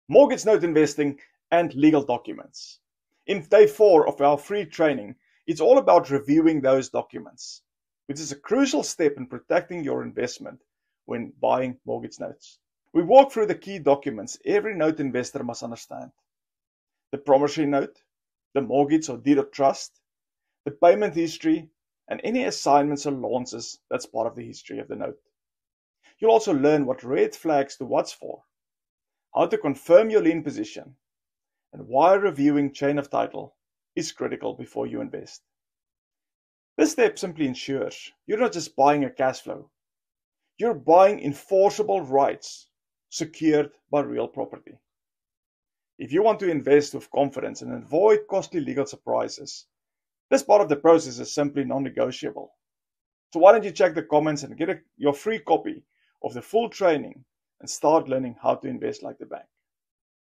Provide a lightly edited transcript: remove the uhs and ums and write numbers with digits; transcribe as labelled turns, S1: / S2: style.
S1: mortgage note investing, and legal documents. In day 4 of our free training, it's all about reviewing those documents, which is a crucial step in protecting your investment when buying mortgage notes. We walk through the key documents every note investor must understand: the promissory note, the mortgage or deed of trust, the payment history, and any assignments or launches that's part of the history of the note. You'll also learn what red flags to watch for, how to confirm your lien position, and why reviewing chain of title is critical before you invest. This step simply ensures you're not just buying a cash flow, you're buying enforceable rights secured by real property. If you want to invest with confidence and avoid costly legal surprises, this part of the process is simply non-negotiable. So why don't you check the comments and get your free copy of the full training and start learning how to invest like the bank.